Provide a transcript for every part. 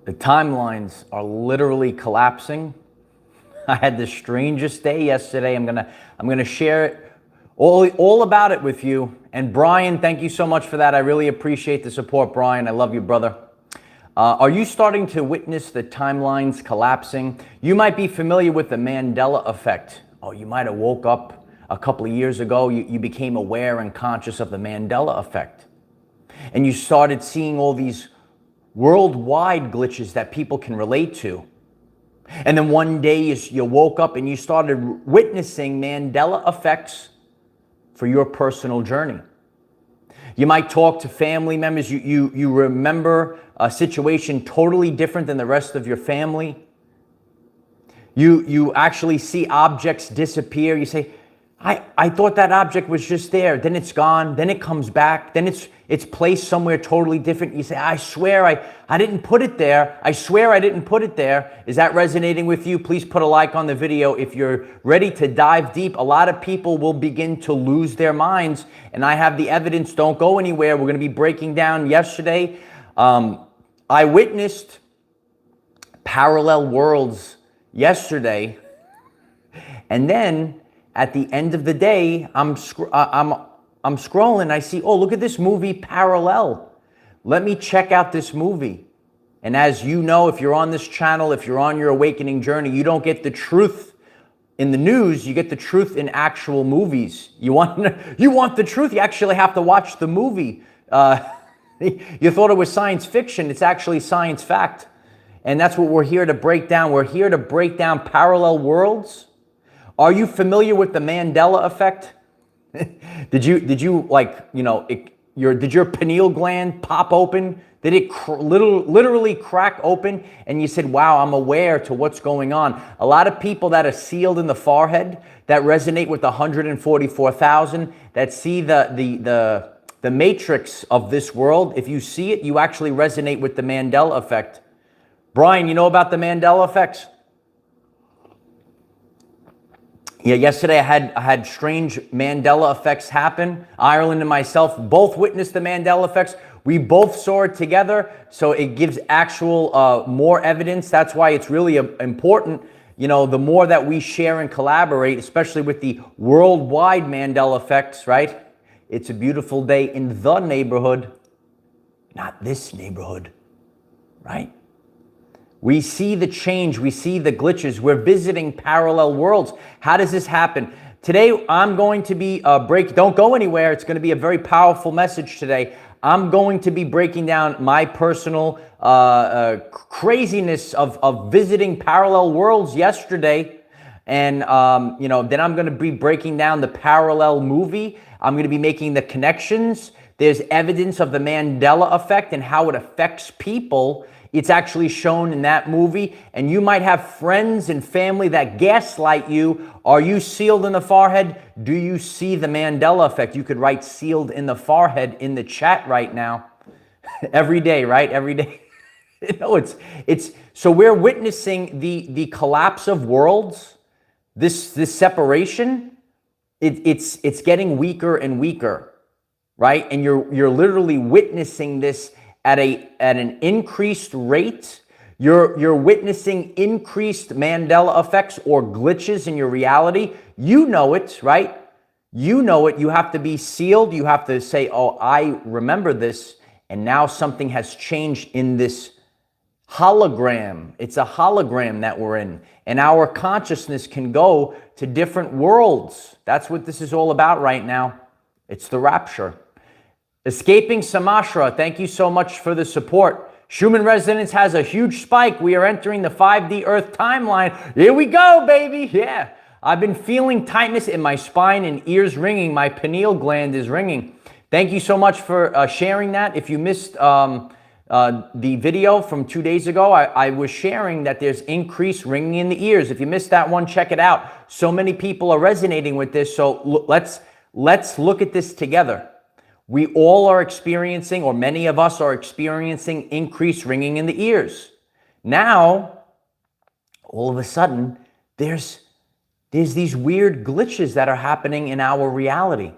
The timelines are literally collapsing. I had the strangest day yesterday. I'm gonna share it all about it with you. And Brian, thank you so much for that. I really appreciate the support, Brian. I love you, brother. Are you starting to witness the timelines collapsing? You might be familiar with the Mandela Effect. Oh, you might have woke up a couple of years ago. You became aware and conscious of the Mandela Effect. And you started seeing all these worldwide glitches that people can relate to. And then one day you woke up and you started witnessing Mandela effects for your personal journey. You might talk to family members. You remember a situation totally different than the rest of your family. You actually see objects disappear. You say, I thought that object was just there. Then it's gone. Then it comes back. Then it's placed somewhere totally different. You say, I swear I didn't put it there. I swear I didn't put it there. Is that resonating with you? Please put a like on the video. If you're ready to dive deep, a lot of people will begin to lose their minds. And I have the evidence. Don't go anywhere. We're going to be breaking down yesterday. I witnessed parallel worlds yesterday. And then at the end of the day, I'm scrolling, I see, oh, look at this movie, Parallel. Let me check out this movie. And as you know, if you're on this channel, if you're on your awakening journey, you don't get the truth in the news, you get the truth in actual movies. You want the truth, you actually have to watch the movie. You thought it was science fiction, it's actually science fact. And that's what we're here to break down. We're here to break down parallel worlds. Are you familiar with the Mandela effect? Did your pineal gland pop open? Did it literally crack open and you said, wow, I'm aware to what's going on? A lot of people that are sealed in the forehead, that resonate with the 144,000, that see the matrix of this world, if you see it, you actually resonate with the Mandela effect. Brian, you know about the Mandela effects? Yeah, yesterday I had strange Mandela effects happen. Ireland and myself both witnessed the Mandela effects. We both saw it together, so it gives actual more evidence. That's why it's really important, the more that we share and collaborate, especially with the worldwide Mandela effects, right? It's a beautiful day in the neighborhood, not this neighborhood, right? We see the change, we see the glitches, we're visiting parallel worlds. How does this happen? Today, I'm going to be don't go anywhere, it's going to be a very powerful message today. I'm going to be breaking down my personal craziness of visiting parallel worlds yesterday. And, then I'm going to be breaking down the parallel movie. I'm going to be making the connections. There's evidence of the Mandela effect and how it affects people. It's actually shown in that movie, and you might have friends and family that gaslight you. Are you sealed in the forehead? Do you see the Mandela effect? You could write sealed in the forehead in the chat right now. Every day, right? Every day. So we're witnessing the collapse of worlds, this separation. It's getting weaker and weaker, right? And you're literally witnessing this at an increased rate. You're witnessing increased Mandela effects or glitches in your reality. You know it, right? You know it. You have to be sealed. You have to say, oh, I remember this, and now something has changed in this hologram. It's a hologram that we're in, and our consciousness can go to different worlds. That's what this is all about right now. It's the rapture. Escaping Samashra, thank you so much for the support. Schumann Resonance has a huge spike. We are entering the 5D Earth timeline. Here we go, baby. Yeah. I've been feeling tightness in my spine and ears ringing. My pineal gland is ringing. Thank you so much for sharing that. If you missed the video from 2 days ago, I was sharing that there's increased ringing in the ears. If you missed that one, check it out. So many people are resonating with this. So let's look at this together. We all are experiencing, or many of us are experiencing, increased ringing in the ears. Now, all of a sudden, there's these weird glitches that are happening in our reality,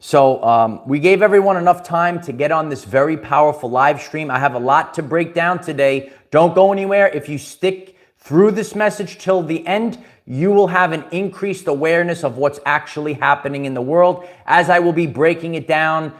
So we gave everyone enough time to get on this very powerful live stream. I have a lot to break down today. Don't go anywhere. If you stick through this message till the end, you will have an increased awareness of what's actually happening in the world. As I will be breaking it down,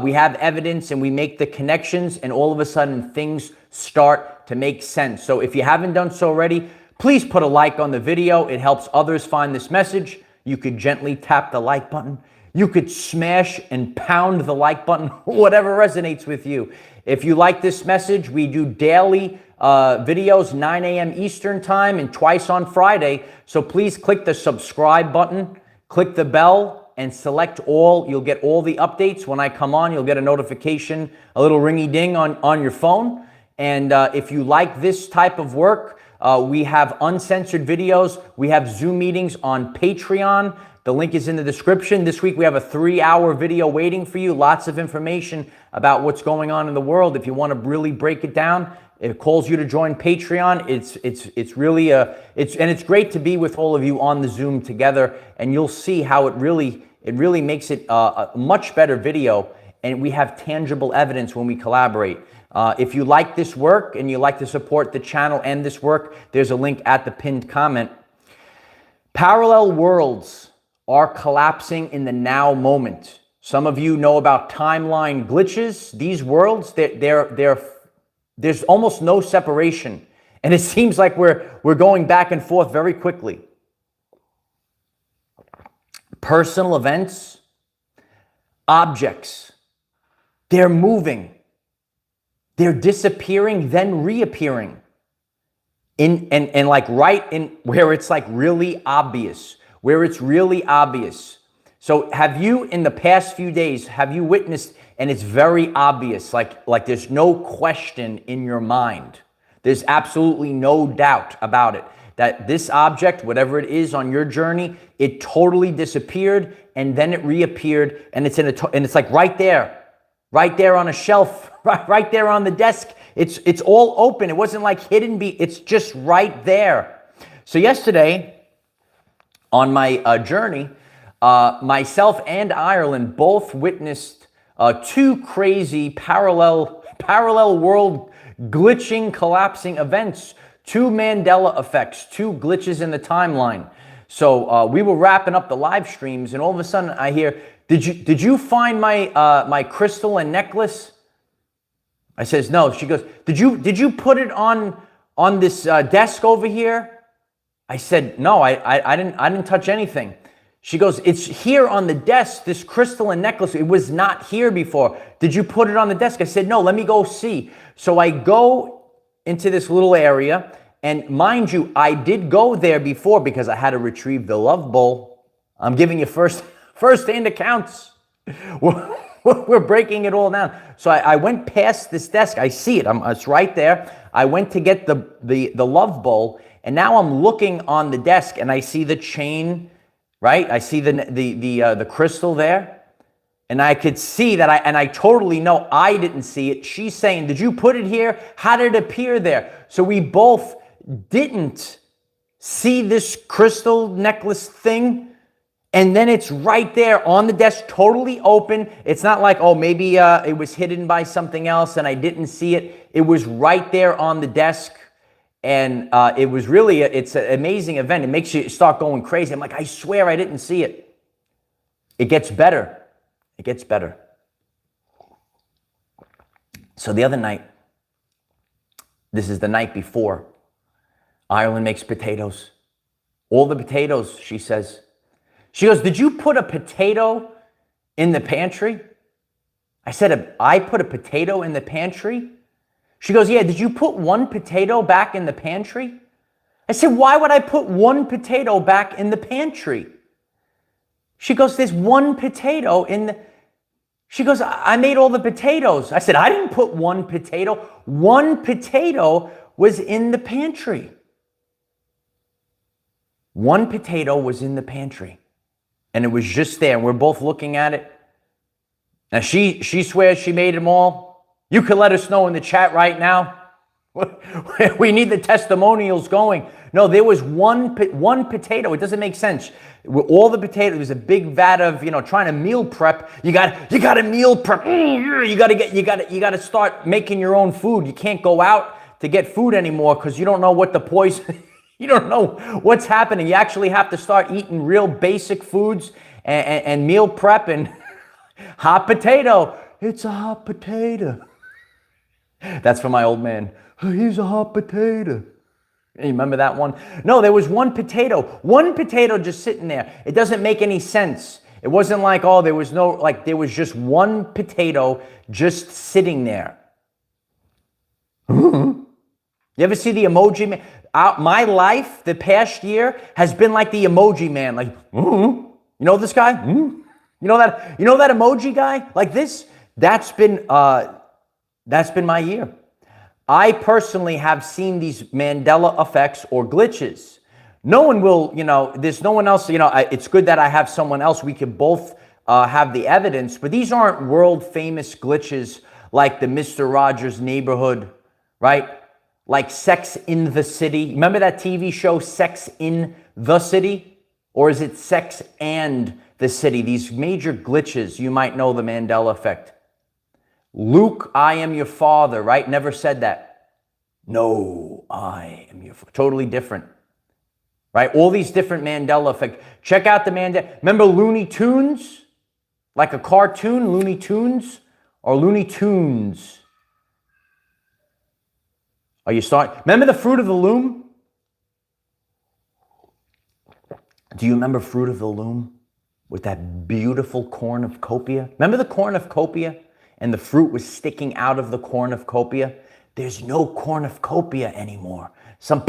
we have evidence and we make the connections, and all of a sudden things start to make sense. So if you haven't done so already, please put a like on the video. It helps others find this message. You could gently tap the like button. You could smash and pound the like button, whatever resonates with you. If you like this message, we do daily videos, 9 a.m. Eastern time and twice on Friday. So please click the subscribe button, click the bell, and select all. You'll get all the updates. When I come on, you'll get a notification, a little ringy ding on your phone. And if you like this type of work, we have uncensored videos. We have Zoom meetings on Patreon. The link is in the description. This week we have a 3-hour video waiting for you. Lots of information about what's going on in the world. If you want to really break it down, it calls you to join Patreon. It's really it's great to be with all of you on the Zoom together, and you'll see how it really makes it a much better video, and we have tangible evidence when we collaborate. If you like this work and you like to support the channel and this work, there's a link at the pinned comment. Parallel worlds are collapsing in the now moment. Some of you know about timeline glitches. These worlds, there's almost no separation. And it seems like we're going back and forth very quickly. Personal events, objects, they're moving. They're disappearing, then reappearing. And like right in where it's like really obvious. Where it's really obvious. So have you, in the past few days, have you witnessed, and it's very obvious, like there's no question in your mind. There's absolutely no doubt about it, that this object, whatever it is on your journey, it totally disappeared, and then it reappeared, and it's and it's like right there on a shelf, right there on the desk. It's all open. It wasn't like hidden, it's just right there. So yesterday, on my journey, myself and Ireland both witnessed two crazy parallel world glitching, collapsing events, two Mandela effects, two glitches in the timeline. So we were wrapping up the live streams, and all of a sudden I hear, "Did you find my my crystal and necklace?" I says, "No." She goes, "Did you put it on this desk over here?" I said, "No, I didn't touch anything." She goes, "It's here on the desk, this crystal and necklace. It was not here before. Did you put it on the desk?" I said, "No, let me go see." So I go into this little area, and mind you, I did go there before because I had to retrieve the love bowl. I'm giving you first-hand accounts. We're breaking it all down. So I went past this desk. I see it. It's right there. I went to get the love bowl. And now I'm looking on the desk and I see the chain, right? I see the crystal there. And I could see that I totally know I didn't see it. She's saying, "Did you put it here? How did it appear there?" So we both didn't see this crystal necklace thing. And then it's right there on the desk, totally open. It's not like, oh, maybe it was hidden by something else and I didn't see it. It was right there on the desk. And it was really, it's an amazing event. It makes you start going crazy. I'm like, I swear I didn't see it. It gets better. It gets better. So the other night, this is the night before, Ireland makes potatoes. All the potatoes, she says. She goes, "Did you put a potato in the pantry?" I said, "I put a potato in the pantry?" She goes, "Yeah, did you put one potato back in the pantry?" I said, "Why would I put one potato back in the pantry?" She goes, "There's one potato in the..." She goes, I made all the potatoes." I said, "I didn't put one potato. One potato was in the pantry." One potato was in the pantry. And it was just there. We're both looking at it. Now, she swears she made them all. You can let us know in the chat right now. We need the testimonials going. No, there was one potato. It doesn't make sense. With all the potatoes, there's a big vat of, trying to meal prep. You got to meal prep. You got to start making your own food. You can't go out to get food anymore because you don't know what the poison, you don't know what's happening. You actually have to start eating real basic foods and meal prep and hot potato. It's a hot potato. That's for my old man. He's a hot potato. You remember that one? No, there was one potato just sitting there. It doesn't make any sense. It wasn't like, there was just one potato just sitting there. You ever see the emoji man? My life, the past year, has been like the emoji man. Like, you know this guy? You know that emoji guy? Like this? That's been my year. I personally have seen these Mandela effects or glitches. No one will, there's no one else, it's good that I have someone else. We can both have the evidence, but these aren't world famous glitches like the Mr. Rogers Neighborhood, right? Like Sex in the City. Remember that TV show, Sex in the City? Or is it Sex and the City? These major glitches, you might know the Mandela effect. Luke, I am your father, right? Never said that. No, I am your father. Totally different, right? All these different Mandela effect. Check out the Mandela. Remember Looney Tunes? Like a cartoon, Looney Tunes? Or Looney Tunes? Are you starting? Remember the Fruit of the Loom? Do you remember Fruit of the Loom? With that beautiful cornucopia? Remember the cornucopia? And the fruit was sticking out of the cornucopia. There's no cornucopia anymore. Some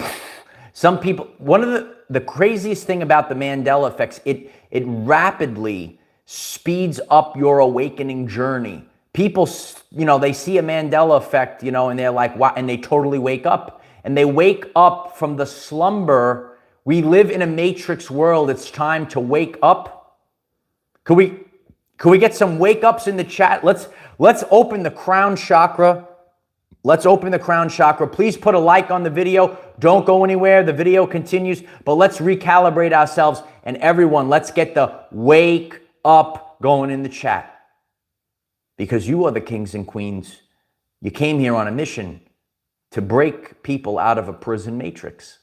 people, one of the craziest thing about the Mandela effects, it rapidly speeds up your awakening journey. People, they see a Mandela effect, and they're like, wow, and they totally wake up. And they wake up from the slumber. We live in a matrix world. It's time to wake up. Could we get some wake ups in the chat? Let's open the crown chakra. Let's open the crown chakra. Please put a like on the video. Don't go anywhere. The video continues, but let's recalibrate ourselves. And everyone, let's get the wake up going in the chat. Because you are the kings and queens. You came here on a mission to break people out of a prison matrix.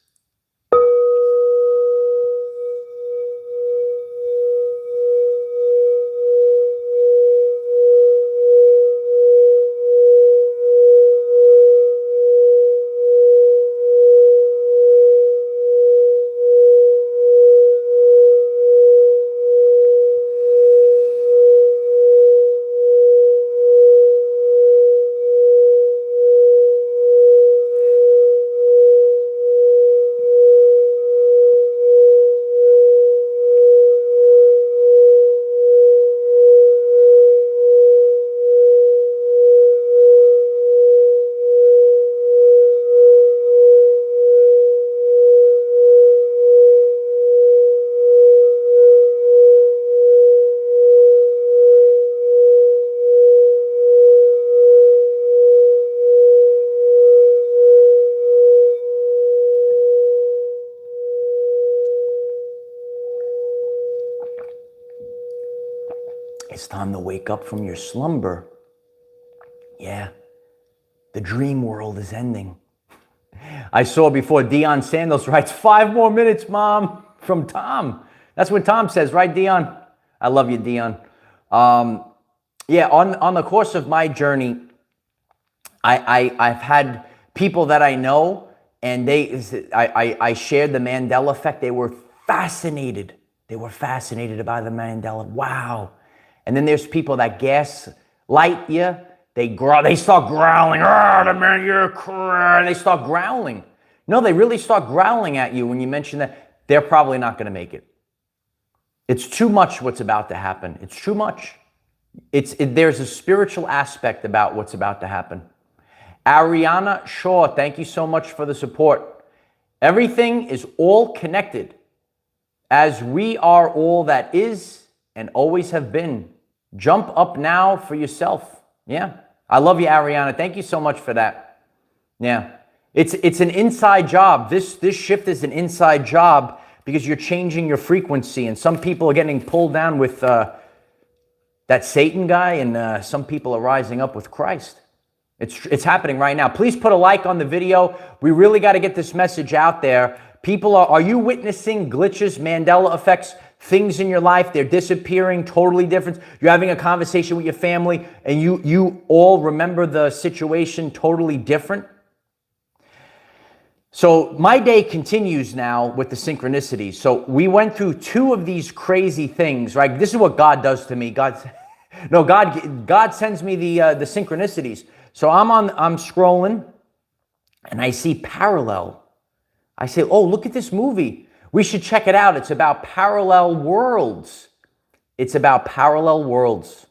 It's time to wake up from your slumber. Yeah, the dream world is ending. I saw before Dion Sandals writes, 5 more minutes, Mom, from Tom. That's what Tom says, right, Dion? I love you, Dion. Yeah, on the course of my journey, I've had people that I know, and I shared the Mandela effect. They were fascinated. They were fascinated by the Mandela. Wow. And then there's people that gaslight you. They start growling. The man, you're crying. They start growling. No, they really start growling at you when you mention that. They're probably not going to make it. It's too much what's about to happen. It's too much. There's a spiritual aspect about what's about to happen. Ariana Shaw, thank you so much for the support. Everything is all connected, as we are all that is and always have been. Jump up now for yourself. Yeah. I love you, Ariana. Thank you so much for that. Yeah. It's an inside job. This shift is an inside job because you're changing your frequency, and some people are getting pulled down with that Satan guy, and some people are rising up with Christ. It's happening right now. Please put a like on the video. We really got to get this message out there. People are you witnessing glitches, Mandela effects, things in your life? They're disappearing, totally different. You're having a conversation with your family, and you all remember the situation totally different. So my day continues now with the synchronicities. So we went through 2 of these crazy things, right? This is what God does to me. God sends me the synchronicities. So I'm scrolling, and I see parallel. I say, oh, look at this movie. We should check it out. It's about parallel worlds. It's about parallel worlds.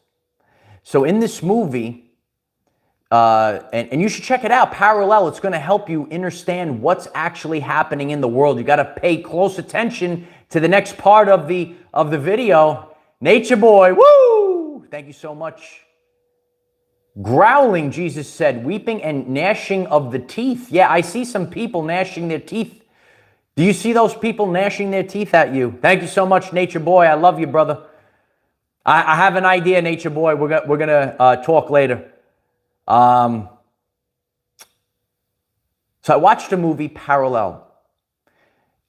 So in this movie, and you should check it out, Parallel. It's going to help you understand what's actually happening in the world. You got to pay close attention to the next part of the video. Nature boy, woo! Thank you so much. Growling, Jesus said, weeping and gnashing of the teeth. Yeah, I see some people gnashing their teeth. Do you see those people gnashing their teeth at you? Thank you so much, Nature boy. I love you, brother. I have an idea, Nature boy. We're gonna talk later. So I watched a movie, Parallel.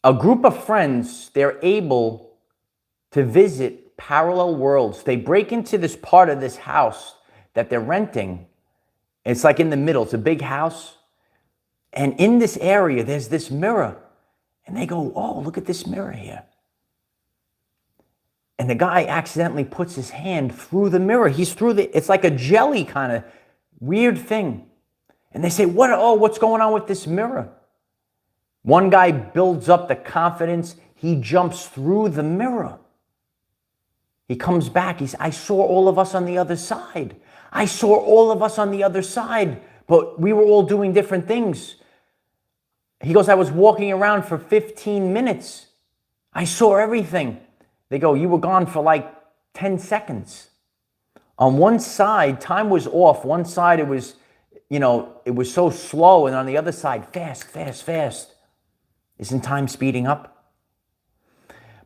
A group of friends, they're able to visit parallel worlds. They break into this part of this house that they're renting. It's like in the middle. It's a big house. And in this area, there's this mirror. And they go, oh, look at this mirror here. And the guy accidentally puts his hand through the mirror. It's like a jelly kind of weird thing. And they say, what's going on with this mirror? One guy builds up the confidence. He jumps through the mirror. He comes back. He says, I saw all of us on the other side. I saw all of us on the other side, but we were all doing different things. He goes, I was walking around for 15 minutes. I saw everything. They go, you were gone for like 10 seconds. On one side, time was off. One side, it was so slow. And on the other side, fast, fast, fast. Isn't time speeding up?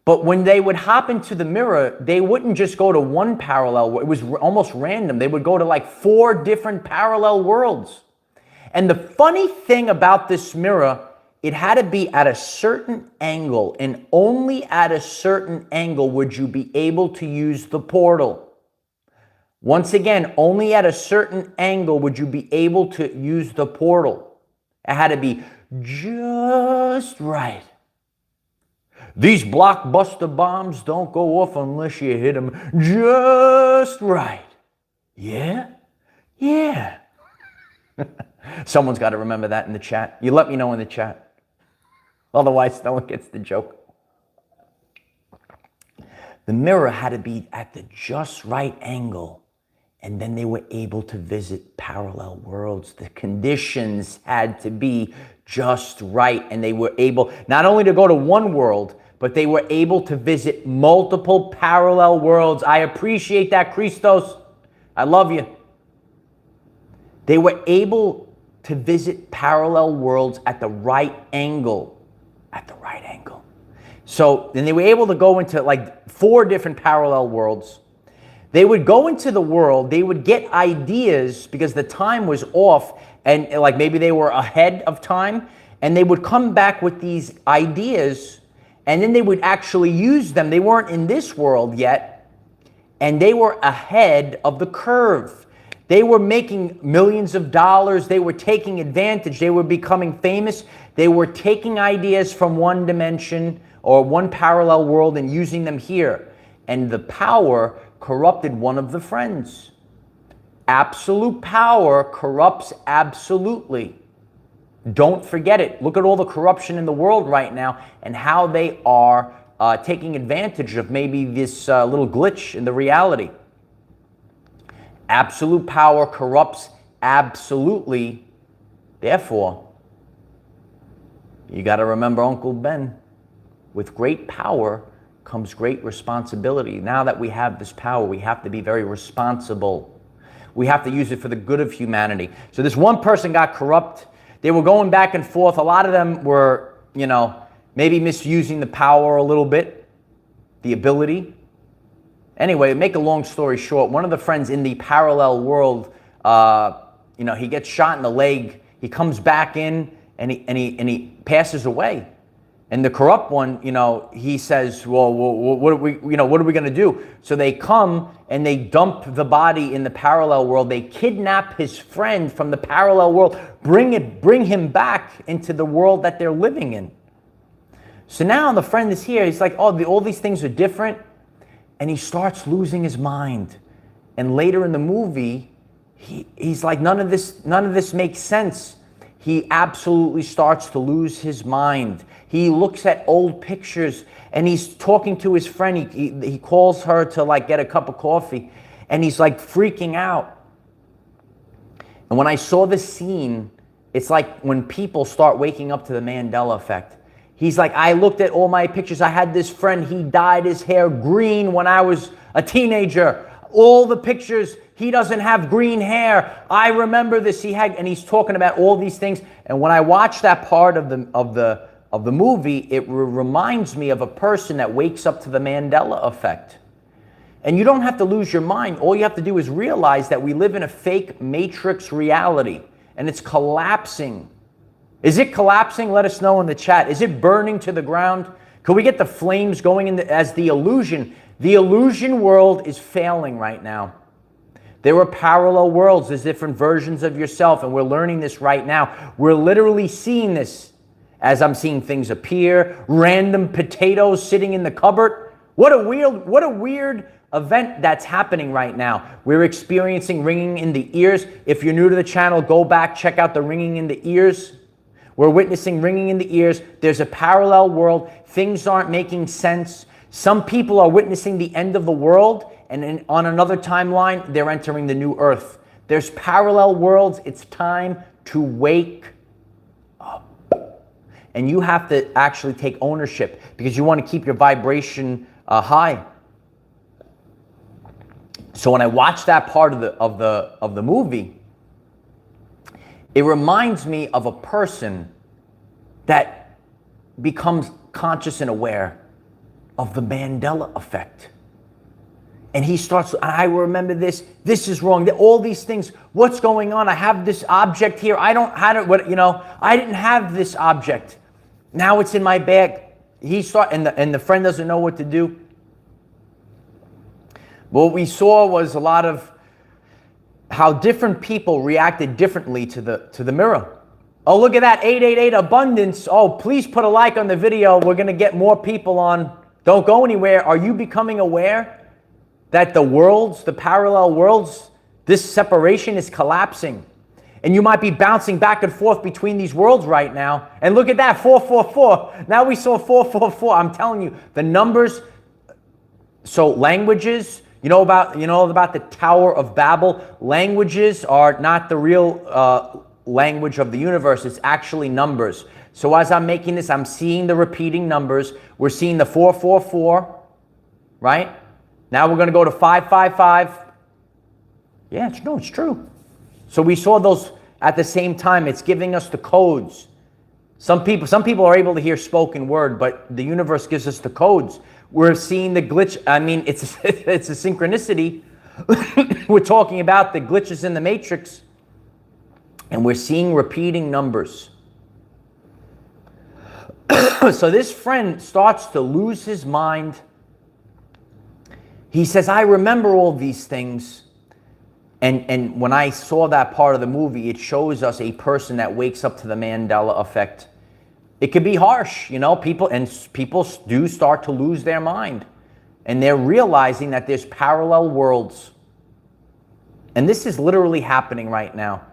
But when they would hop into the mirror, they wouldn't just go to one parallel. It was almost random. They would go to like 4 different parallel worlds. And the funny thing about this mirror, it had to be at a certain angle, and only at a certain angle would you be able to use the portal. Once again, only at a certain angle would you be able to use the portal. It had to be just right. These blockbuster bombs don't go off unless you hit them just right. Yeah? Yeah. Someone's got to remember that in the chat. You let me know in the chat. Otherwise, no one gets the joke. The mirror had to be at the just right angle. And then they were able to visit parallel worlds. The conditions had to be just right. And they were able not only to go to one world, but they were able to visit multiple parallel worlds. I appreciate that, Christos. I love you. They were able to visit parallel worlds at the right angle. At the right angle. So then they were able to go into like 4 different parallel worlds. They would go into the world, they would get ideas because the time was off, and like maybe they were ahead of time, and they would come back with these ideas, and then they would actually use them. They weren't in this world yet, and they were ahead of the curve. They were making millions of dollars. They were taking advantage. They were becoming famous. They were taking ideas from one dimension or one parallel world and using them here. And the power corrupted one of the friends. Absolute power corrupts absolutely. Don't forget it. Look at all the corruption in the world right now and how they are taking advantage of maybe this little glitch in the reality. Absolute power corrupts absolutely. Therefore, you got to remember Uncle Ben. With great power comes great responsibility. Now that we have this power, we have to be very responsible. We have to use it for the good of humanity. So this one person got corrupt. They were going back and forth. A lot of them were, you know, maybe misusing the power a little bit, the ability. Anyway, make a long story short, one of the friends in the parallel world, you know, he gets shot in the leg. He comes back in and he passes away. And the corrupt one, you know, he says, well, what are we going to do? So they come and they dump the body in the parallel world. They kidnap his friend from the parallel world, bring him back into the world that they're living in. So now the friend is here. He's like, oh, all these things are different. And he starts losing his mind. And later in the movie, he's like, none of this makes sense. He absolutely starts to lose his mind. He looks at old pictures and he's talking to his friend. He calls her to like get a cup of coffee and he's like freaking out. And when I saw this scene, it's like when people start waking up to the Mandela effect. He's like, I looked at all my pictures. I had this friend, he dyed his hair green when I was a teenager. All the pictures, he doesn't have green hair. I remember this. And he's talking about all these things. And when I watch that part of the movie, it reminds me of a person that wakes up to the Mandela effect. And you don't have to lose your mind. All you have to do is realize that we live in a fake matrix reality and it's collapsing. Is it collapsing? Let us know in the chat. Is it burning to the ground? Can we get the flames going as the illusion? The illusion world is failing right now. There are parallel worlds. There's different versions of yourself, and we're learning this right now. We're literally seeing this as I'm seeing things appear, random potatoes sitting in the cupboard. What a weird event that's happening right now. We're experiencing ringing in the ears. If you're new to the channel, go back, check out the ringing in the ears. We're witnessing ringing in the ears. There's a parallel world. Things aren't making sense. Some people are witnessing the end of the world, and on another timeline, they're entering the new earth. There's parallel worlds. It's time to wake up. And you have to actually take ownership because you want to keep your vibration high. So when I watch that part of the movie, it reminds me of a person that becomes conscious and aware of the Mandela effect. And he starts, I remember this is wrong, all these things, what's going on? I have this object here, I didn't have this object. Now it's in my bag. And the friend doesn't know what to do. What we saw was a lot of how different people reacted differently to the mirror. Oh, look at that, 888 abundance. Oh, please put a like on the video. We're going to get more people on. Don't go anywhere. Are you becoming aware that the parallel worlds, this separation is collapsing? And you might be bouncing back and forth between these worlds right now. And look at that, 444. Now we saw 444. I'm telling you, the numbers, so languages, you know about the Tower of Babel. Languages are not the real language of the universe. It's actually numbers. So as I'm making this, I'm seeing the repeating numbers. We're seeing the 444, right? Now we're going to go to 555. Yeah, it's true. So we saw those at the same time. It's giving us the codes. Some people are able to hear spoken word, but the universe gives us the codes. We're seeing the glitch. I mean, it's a synchronicity. We're talking about the glitches in the matrix, and we're seeing repeating numbers. So this friend starts to lose his mind. He says, I remember all these things. And when I saw that part of the movie, it shows us a person that wakes up to the Mandela effect. It could be harsh, people do start to lose their mind. And they're realizing that there's parallel worlds. And this is literally happening right now.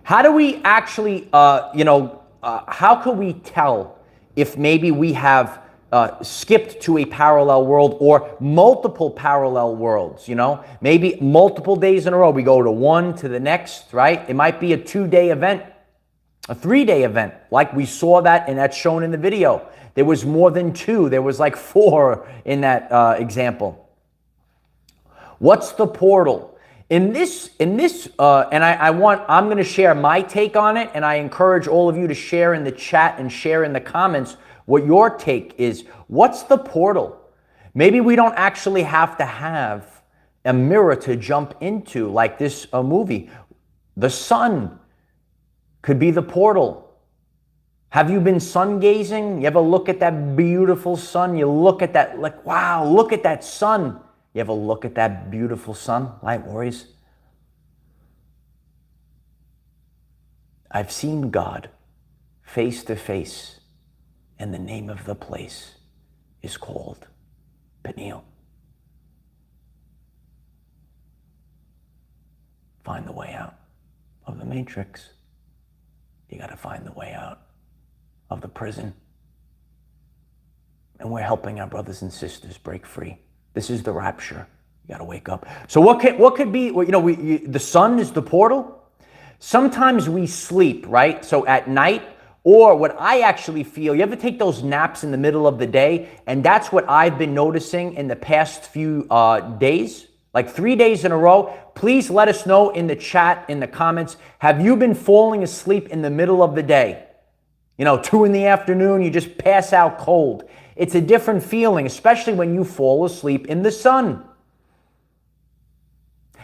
How do we actually, how can we tell if maybe we have skipped to a parallel world or multiple parallel worlds, maybe multiple days in a row. We go to one to the next, right? It might be a 2-day event, a 3-day event, like we saw that, and that's shown in the video. There was more than 2. There was like 4 in that example. What's the portal? I'm going to share my take on it, and I encourage all of you to share in the chat and share in the comments what your take is. What's the portal? Maybe we don't actually have to have a mirror to jump into like this movie. The sun could be the portal. Have you been sun gazing? You ever look at that beautiful sun? You look at that, like, wow, look at that sun. You ever look at that beautiful sun, Light Warriors? I've seen God face to face, and the name of the place is called Peniel. Find the way out of the matrix. You got to find the way out of the prison. And we're helping our brothers and sisters break free. This is the rapture. You got to wake up. So what could be, the sun is the portal. Sometimes we sleep, right? So at night, or what I actually feel, you ever take those naps in the middle of the day? And that's what I've been noticing in the past few days, like 3 days in a row. Please let us know in the chat, in the comments, have you been falling asleep in the middle of the day? 2 in the afternoon, you just pass out cold. It's a different feeling, especially when you fall asleep in the sun.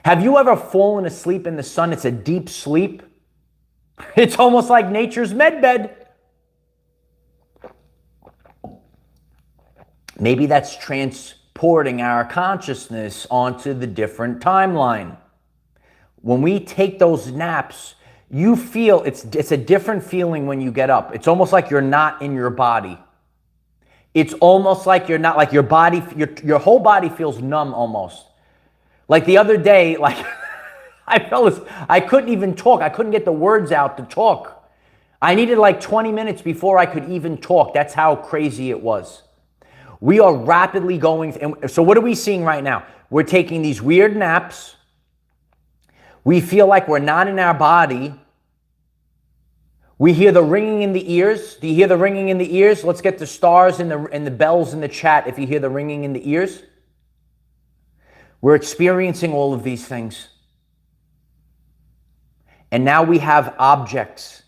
Have you ever fallen asleep in the sun? It's a deep sleep. It's almost like nature's medbed. Maybe that's transporting our consciousness onto the different timeline. When we take those naps, you feel it's a different feeling when you get up. It's almost like you're not in your body. It's almost like you're not, like your body, your whole body feels numb almost. Like the other day, like I couldn't even talk. I couldn't get the words out to talk. I needed like 20 minutes before I could even talk. That's how crazy it was. We are rapidly going. And so what are we seeing right now? We're taking these weird naps. We feel like we're not in our body. We hear the ringing in the ears. Do you hear the ringing in the ears? Let's get the stars and the bells in the chat if you hear the ringing in the ears. We're experiencing all of these things. And now we have objects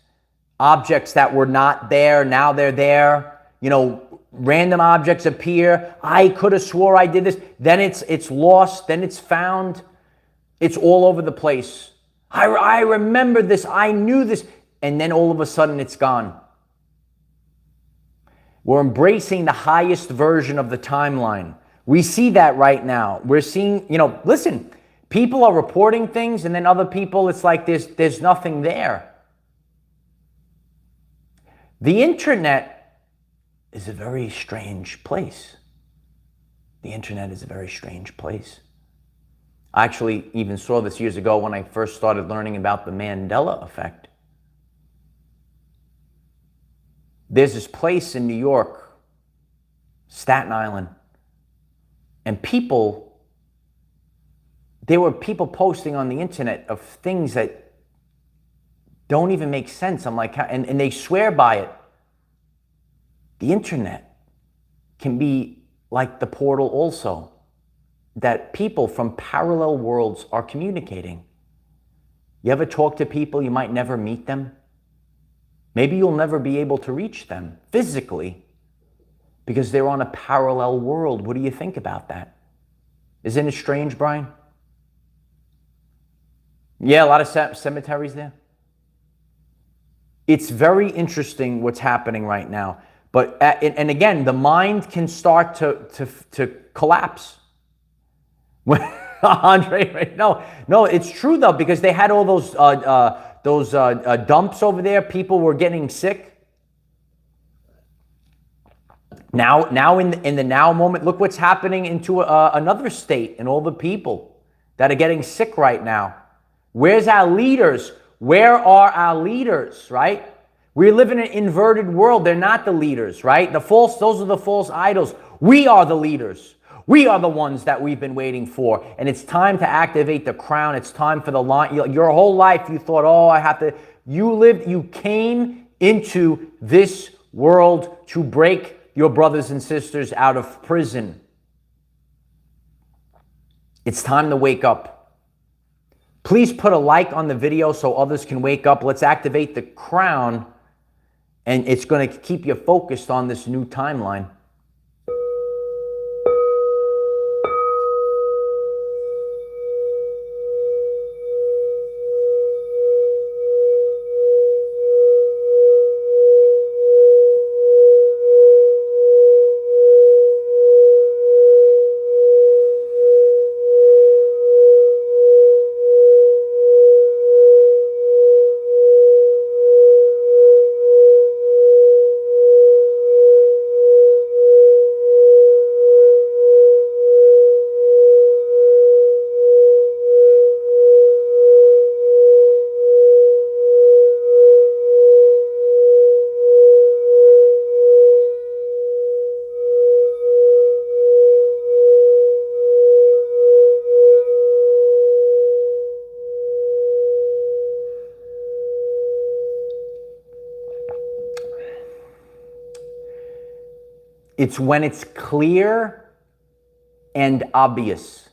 that were not there. Now they're there. Random objects appear. I could have swore I did this. Then it's lost. Then it's found. It's all over the place. I remember this. I knew this. And then all of a sudden it's gone. We're embracing the highest version of the timeline. We see that right now. We're seeing, listen, people are reporting things, and then other people, it's like there's nothing there. The internet is a very strange place. The internet is a very strange place. I actually even saw this years ago when I first started learning about the Mandela Effect. There's this place in New York, Staten Island, and there were people posting on the internet of things that don't even make sense. I'm like, and they swear by it. The internet can be like the portal also, that people from parallel worlds are communicating. You ever talk to people, you might never meet them? Maybe you'll never be able to reach them physically because they're on a parallel world. What do you think about that? Isn't it strange, Brian? Yeah, a lot of cemeteries there. It's very interesting what's happening right now. But, and again, the mind can start to collapse. Andre, right? No, it's true though, because they had all those dumps over there. People were getting sick. Now in the now moment, look what's happening into another state and all the people that are getting sick right now. Where's our leaders? Where are our leaders, right? We live in an inverted world. They're not the leaders, right? Those are the false idols. We are the leaders. We are the ones that we've been waiting for. And it's time to activate the crown. It's time for the line. Your whole life you thought, I have to. You came into this world to break your brothers and sisters out of prison. It's time to wake up. Please put a like on the video so others can wake up. Let's activate the crown, and it's going to keep you focused on this new timeline. It's when it's clear and obvious.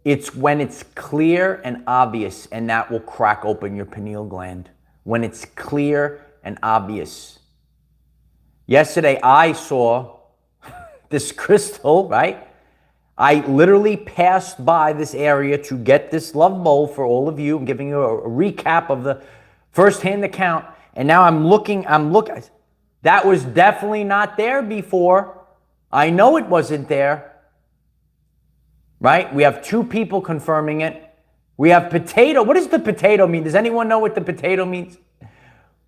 It's when it's clear and obvious, and that will crack open your pineal gland. When it's clear and obvious. Yesterday, I saw this crystal, right? I literally passed by this area to get this love bowl for all of you. I'm giving you a recap of the first-hand account. And now I'm looking. That was definitely not there before. I know it wasn't there. Right? We have 2 people confirming it. We have potato. What does the potato mean? Does anyone know what the potato means?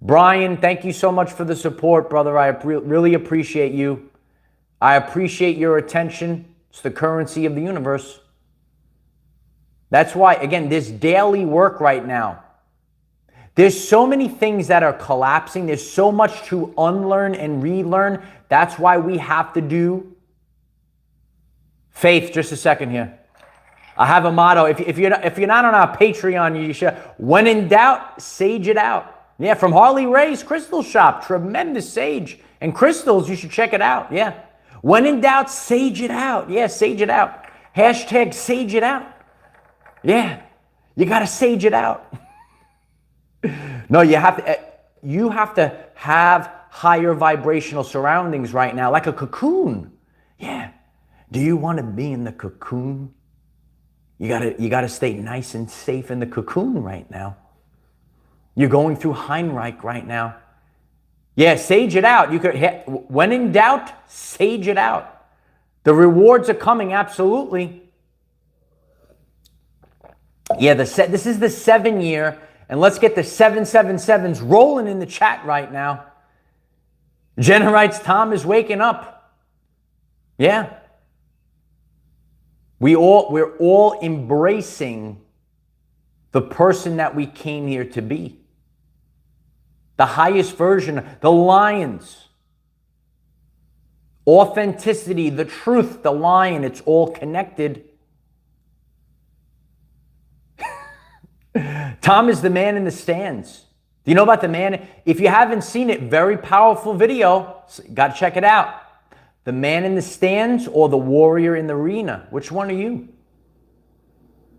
Brian, thank you so much for the support, brother. I really appreciate you. I appreciate your attention. It's the currency of the universe. That's why, again, this daily work right now. There's so many things that are collapsing. There's so much to unlearn and relearn. That's why we have to do faith. Just a second here. I have a motto. If you're not on our Patreon, you should. When in doubt, sage it out. Yeah, from Harley Ray's Crystal Shop. Tremendous sage and crystals. You should check it out. Yeah. When in doubt, sage it out. Yeah, sage it out. Hashtag sage it out. Yeah. You got to sage it out. No, you have to have higher vibrational surroundings right now, like a cocoon. Yeah. Do you want to be in the cocoon? You gotta stay nice and safe in the cocoon right now. You're going through Heinrich right now. Yeah, sage it out. When in doubt, sage it out. The rewards are coming, absolutely. Yeah, this is the 7 year. And let's get the 777s rolling in the chat right now. Jenna writes, Tom is waking up. Yeah. We're all embracing the person that we came here to be. The highest version, the lions. Authenticity, the truth, the lion, it's all connected. Tom is the man in the stands. Do you know about the man? If you haven't seen it, very powerful video. Got to check it out. The man in the stands or the warrior in the arena? Which one are you?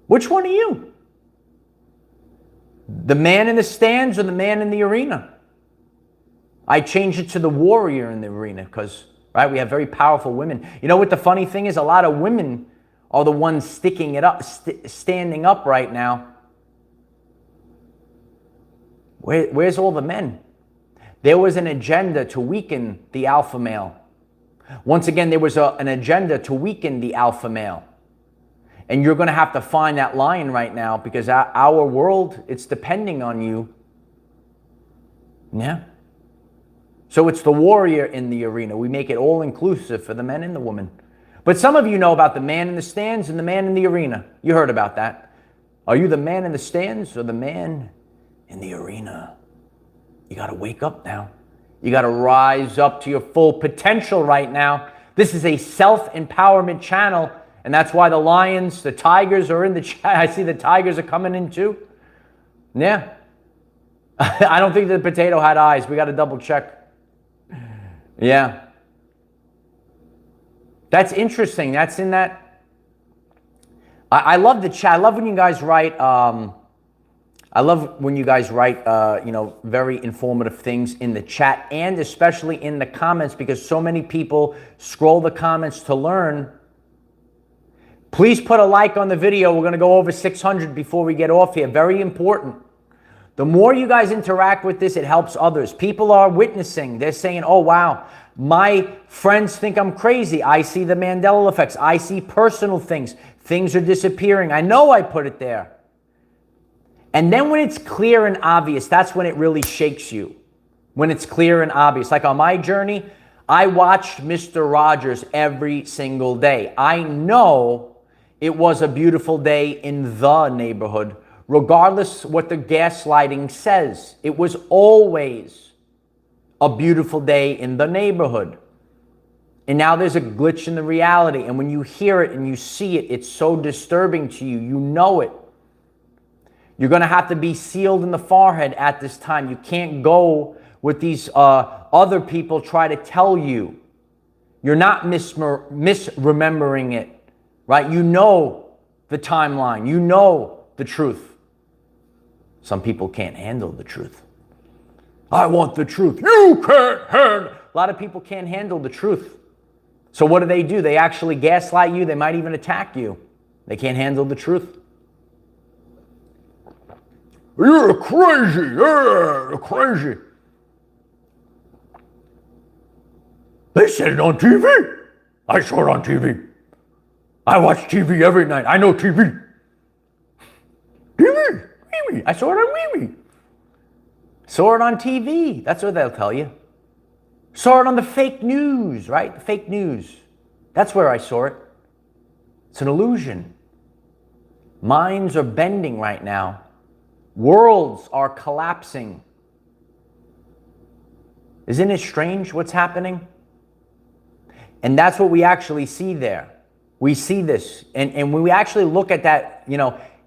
Which one are you? The man in the stands or the man in the arena? I changed it to the warrior in the arena because, right, we have very powerful women. You know what the funny thing is? A lot of women are the ones sticking it up, standing up right now. Where's all the men? There was an agenda to weaken the alpha male. Once again, there was an agenda to weaken the alpha male. And you're going to have to find that lion right now because our world, it's depending on you. Yeah. So it's the warrior in the arena. We make it all inclusive for the men and the women. But some of you know about the man in the stands and the man in the arena. You heard about that. Are you the man in the stands or the man in the arena? You got to wake up now. You got to rise up to your full potential right now. This is a self-empowerment channel, and that's why the lions, the tigers are in the chat. I see the tigers are coming in too. Yeah. I don't think the potato had eyes. We got to double check. Yeah. That's interesting. That's in that. I love the chat. I love when you guys write, I love when you guys write, very informative things in the chat and especially in the comments, because so many people scroll the comments to learn. Please put a like on the video. We're going to go over 600 before we get off here. Very important. The more you guys interact with this, it helps others. People are witnessing. They're saying, oh, wow, my friends think I'm crazy. I see the Mandela effects. I see personal things. Things are disappearing. I know I put it there. And then when it's clear and obvious, that's when it really shakes you. When it's clear and obvious. Like on my journey, I watched Mr. Rogers every single day. I know it was a beautiful day in the neighborhood, regardless what the gaslighting says. It was always a beautiful day in the neighborhood. And now there's a glitch in the reality. And when you hear it and you see it, it's so disturbing to you. You know it. You're going to have to be sealed in the forehead at this time. You can't go with these other people try to tell you. You're not misremembering it, right? You know the timeline. You know the truth. Some people can't handle the truth. I want the truth. You can't handle. A lot of people can't handle the truth. So what do? They actually gaslight you. They might even attack you. They can't handle the truth. You're crazy. You're crazy. They said it on TV. I saw it on TV. I watch TV every night. I know TV. TV. Wee-wee. I saw it on Wee-wee. Saw it on TV. That's what they'll tell you. Saw it on the fake news, right? The fake news. That's where I saw it. It's an illusion. Minds are bending right now. Worlds are collapsing. Isn't it strange what's happening? And that's what we actually see there. We see this. And when we actually look at that,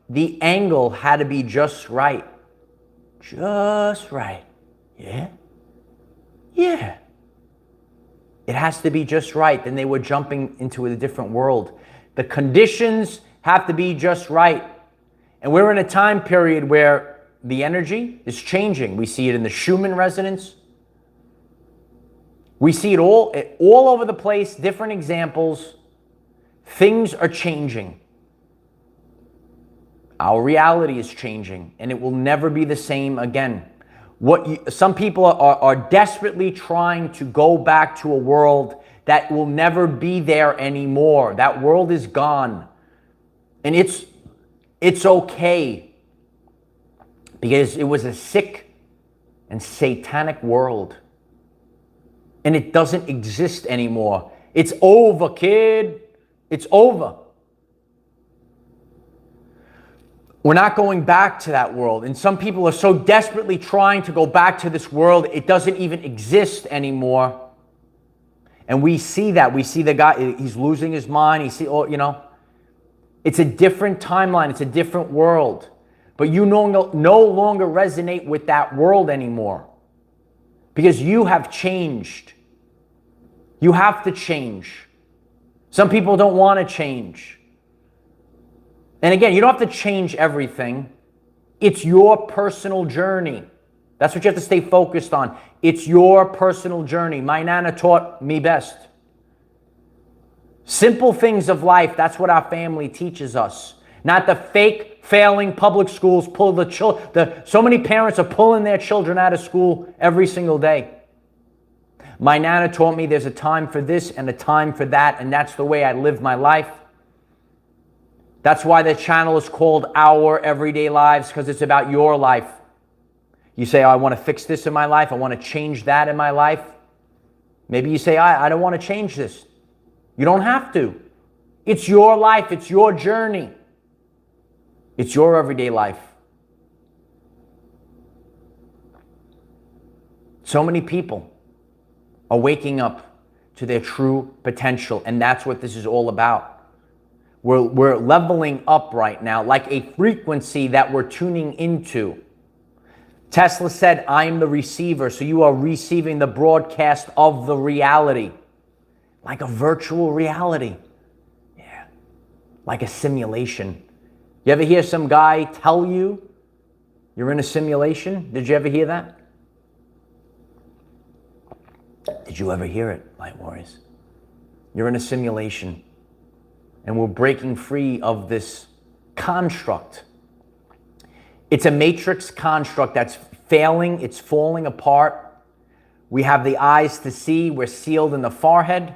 the angle had to be just right. Just right. Yeah? Yeah. It has to be just right. Then they were jumping into a different world. The conditions have to be just right. And we're in a time period where the energy is changing. We see it in the Schumann resonance. We see it all over the place, different examples. Things are changing. Our reality is changing, and it will never be the same again. Some people are desperately trying to go back to a world that will never be there anymore. That world is gone. And it's okay, because it was a sick and satanic world. And it doesn't exist anymore. It's over, kid. It's over. We're not going back to that world. And some people are so desperately trying to go back to this world, it doesn't even exist anymore. And we see that. We see the guy, he's losing his mind. It's a different timeline. It's a different world. But you no longer resonate with that world anymore. Because you have changed. You have to change. Some people don't want to change. And again, you don't have to change everything. It's your personal journey. That's what you have to stay focused on. It's your personal journey. My Nana taught me best. Simple things of life, that's what our family teaches us. Not the fake, failing public schools pull so many parents are pulling their children out of school every single day. My Nana taught me there's a time for this and a time for that, and that's the way I live my life. That's why the channel is called Our Everyday Lives, because it's about your life. You say, oh, I want to fix this in my life. I want to change that in my life. Maybe you say, I don't want to change this. You don't have to. It's your life. It's your journey. It's your everyday life. So many people are waking up to their true potential, and that's what this is all about. We're leveling up right now, like a frequency that we're tuning into. Tesla said, I'm the receiver, so you are receiving the broadcast of the reality. Like a virtual reality. Yeah. Like a simulation. You ever hear some guy tell you You're in a simulation. Did you ever hear that? Did you ever hear it, Light Warriors? You're in a simulation, and we're breaking free of this construct. It's a matrix construct that's failing. It's falling apart. We have the eyes to see. We're sealed in the forehead.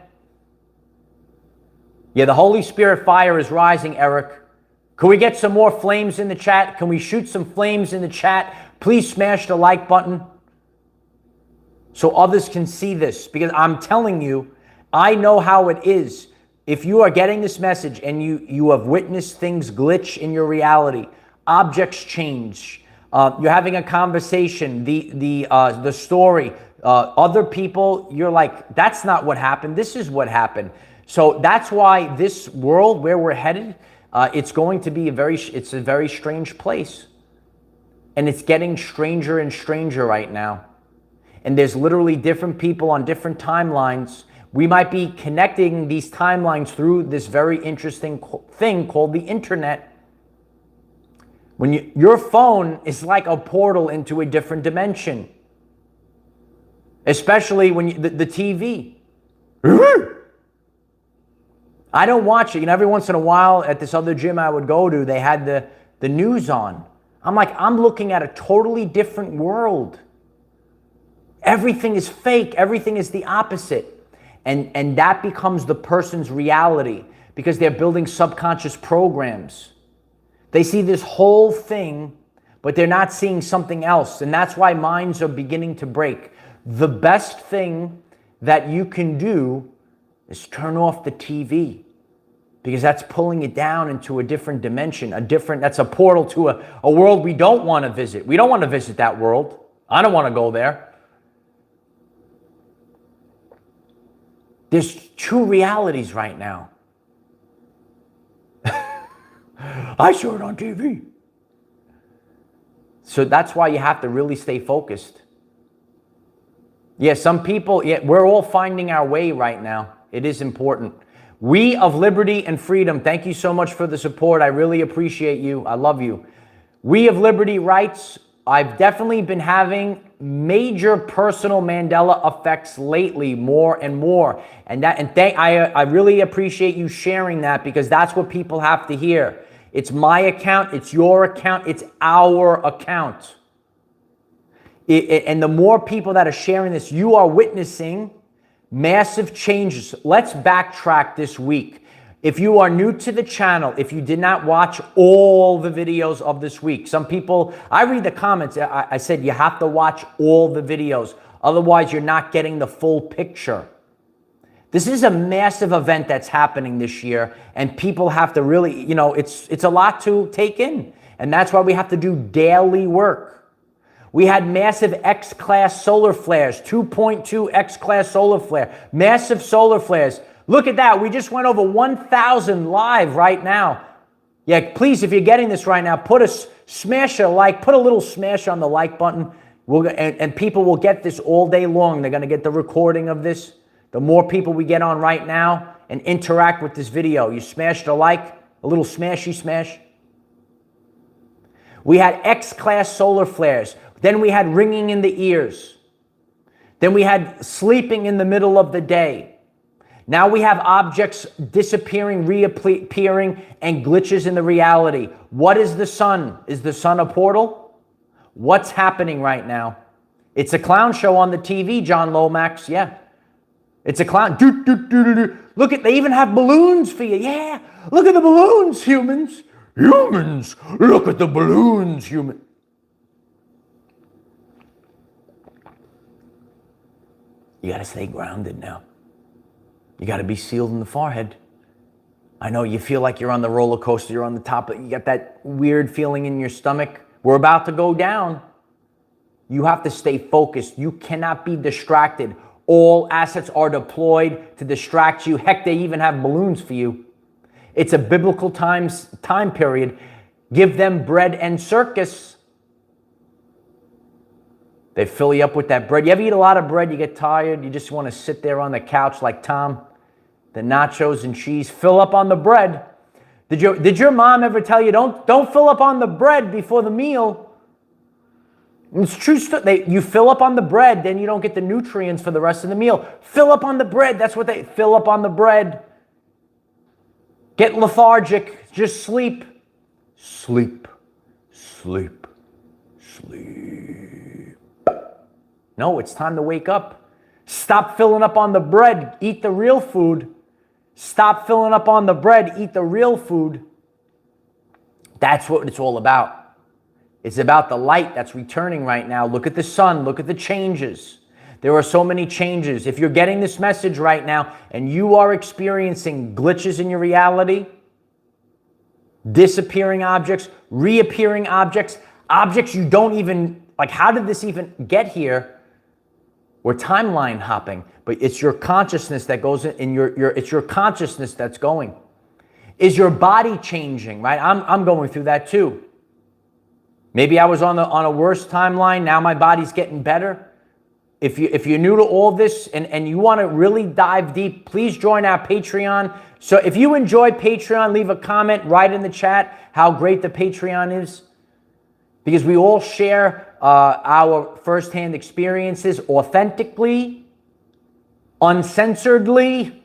Yeah, the Holy Spirit fire is rising, Eric. Can we get some more flames in the chat? Can we shoot some flames in the chat? Please smash the like button so others can see this, because I'm telling you, I know how it is. If you are getting this message and you have witnessed things glitch in your reality, objects change, you're having a conversation, the story, other people, you're like, that's not what happened. This is what happened. So that's why this world where we're headed, it's going to be it's a very strange place. And it's getting stranger and stranger right now. And there's literally different people on different timelines. We might be connecting these timelines through this very interesting thing called the internet. When your phone is like a portal into a different dimension. Especially when the TV. I don't watch it. You know, every once in a while at this other gym I would go to, they had the news on. I'm like, I'm looking at a totally different world. Everything is fake. Everything is the opposite. And that becomes the person's reality because they're building subconscious programs. They see this whole thing, but they're not seeing something else. And that's why minds are beginning to break. The best thing that you can do is turn off the TV, because that's pulling it down into a different dimension, that's a portal to a world we don't want to visit. We don't want to visit that world. I don't want to go there. There's two realities right now. I saw it on TV. So that's why you have to really stay focused. Yeah, some people, we're all finding our way right now. It is important. We of Liberty and Freedom, thank you so much for the support. I really appreciate you. I love you. We of Liberty Rights, I've definitely been having major personal Mandela effects lately, more and more. I really appreciate you sharing that, because that's what people have to hear. It's my account, it's your account, it's our account. And the more people that are sharing this, you are witnessing massive changes. Let's backtrack this week. If you are new to the channel, if you did not watch all the videos of this week, some people, I read the comments, I said you have to watch all the videos, otherwise you're not getting the full picture. This is a massive event that's happening this year, and people have to really, it's a lot to take in, and that's why we have to do daily work. We had massive X-class solar flares, 2.2 X-class solar flare, massive solar flares. Look at that. We just went over 1,000 live right now. Yeah, please, if you're getting this right now, smash a like, put a little smash on the like button. And people will get this all day long. They're going to get the recording of this. The more people we get on right now and interact with this video, you smash the like, a little smashy smash. We had X-class solar flares. Then we had ringing in the ears. Then we had sleeping in the middle of the day. Now we have objects disappearing, reappearing, and glitches in the reality. What is the sun? Is the sun a portal? What's happening right now? It's a clown show on the TV, John Lomax. Yeah. It's a clown. Look they even have balloons for you. Yeah. Look at the balloons, humans. Humans. Look at the balloons, human. You got to stay grounded now. You got to be sealed in the forehead. I know you feel like you're on the roller coaster. You're on the top. You got that weird feeling in your stomach. We're about to go down. You have to stay focused. You cannot be distracted. All assets are deployed to distract you. Heck, they even have balloons for you. It's a biblical time period. Give them bread and circus. They fill you up with that bread. You ever eat a lot of bread, you get tired, you just want to sit there on the couch like Tom? The nachos and cheese, fill up on the bread. Did your mom ever tell you, don't fill up on the bread before the meal? It's true stuff. You fill up on the bread, then you don't get the nutrients for the rest of the meal. Fill up on the bread. That's what they fill up on the bread. Get lethargic. Just sleep. Sleep. Sleep. Sleep. No, it's time to wake up. Stop filling up on the bread. Eat the real food. Stop filling up on the bread. Eat the real food. That's what it's all about. It's about the light that's returning right now. Look at the sun. Look at the changes. There are so many changes. If you're getting this message right now and you are experiencing glitches in your reality, disappearing objects, reappearing objects, objects you don't even, like, how did this even get here? We're timeline hopping, but it's your consciousness that goes in it's your consciousness that's going. Is your body changing, right? I'm going through that too. Maybe I was on a worse timeline. Now my body's getting better. If you're new to all this and you want to really dive deep, please join our Patreon. So if you enjoy Patreon, leave a comment, write in the chat how great the Patreon is. Because we all share our firsthand experiences authentically, uncensoredly.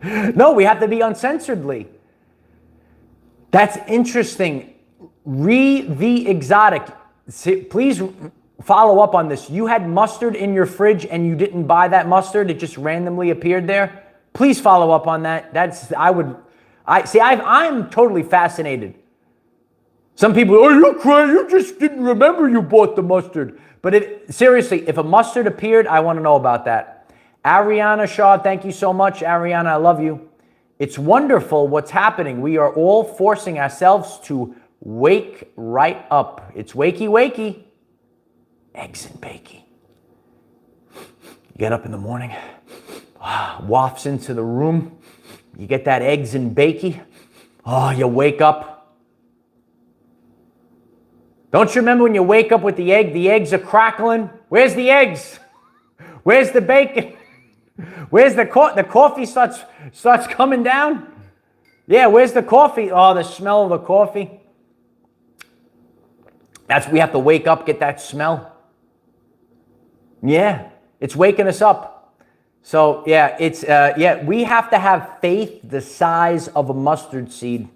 No, we have to be uncensoredly. That's interesting. The Exotic. Please follow up on this. You had mustard in your fridge and you didn't buy that mustard. It just randomly appeared there. Please follow up on that. I'm totally fascinated. Some people, oh, you're crazy. You just didn't remember you bought the mustard. But seriously, if a mustard appeared, I want to know about that. Ariana Shaw, thank you so much. Ariana, I love you. It's wonderful what's happening. We are all forcing ourselves to wake right up. It's wakey, wakey. Eggs and bakey. You get up in the morning, wafts into the room. You get that eggs and bakey. Oh, you wake up. Don't you remember when you wake up with the eggs are crackling? Where's the eggs? Where's the bacon? Where's the coffee starts coming down? Yeah, where's the coffee? Oh, the smell of the coffee. We have to wake up, get that smell. Yeah, it's waking us up. So yeah, we have to have faith the size of a mustard seed.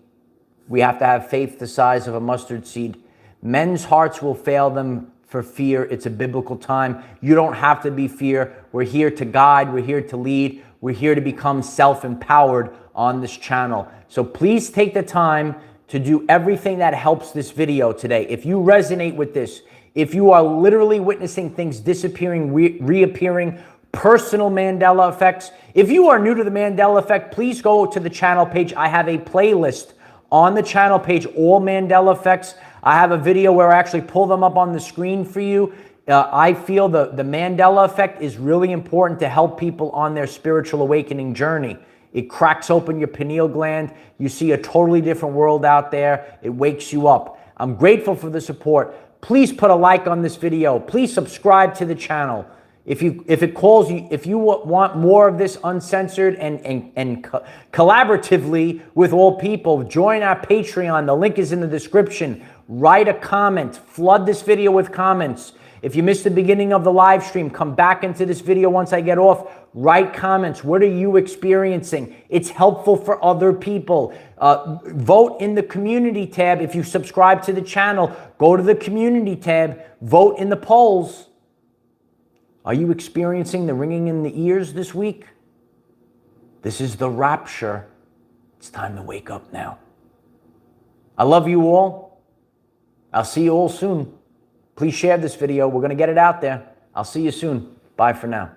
We have to have faith the size of a mustard seed. Men's hearts will fail them for fear. It's a biblical time. You don't have to be fear. We're here to guide. We're here to lead. We're here to become self-empowered on this channel. So please take the time to do everything that helps this video today. If you resonate with this, if you are literally witnessing things disappearing, reappearing, personal Mandela effects, if you are new to the Mandela effect, please go to the channel page. I have a playlist on the channel page, all Mandela effects. I have a video where I actually pull them up on the screen for you. I feel the Mandela effect is really important to help people on their spiritual awakening journey. It cracks open your pineal gland. You see a totally different world out there. It wakes you up. I'm grateful for the support. Please put a like on this video. Please subscribe to the channel. If it calls you, if you want more of this uncensored and collaboratively with all people, join our Patreon. The link is in the description. Write a comment. Flood this video with comments. If you missed the beginning of the live stream, come back into this video once I get off. Write comments. What are you experiencing? It's helpful for other people. Vote in the community tab. If you subscribe to the channel, go to the community tab. Vote in the polls. Are you experiencing the ringing in the ears this week? This is the rapture. It's time to wake up now. I love you all. I'll see you all soon. Please share this video. We're going to get it out there. I'll see you soon. Bye for now.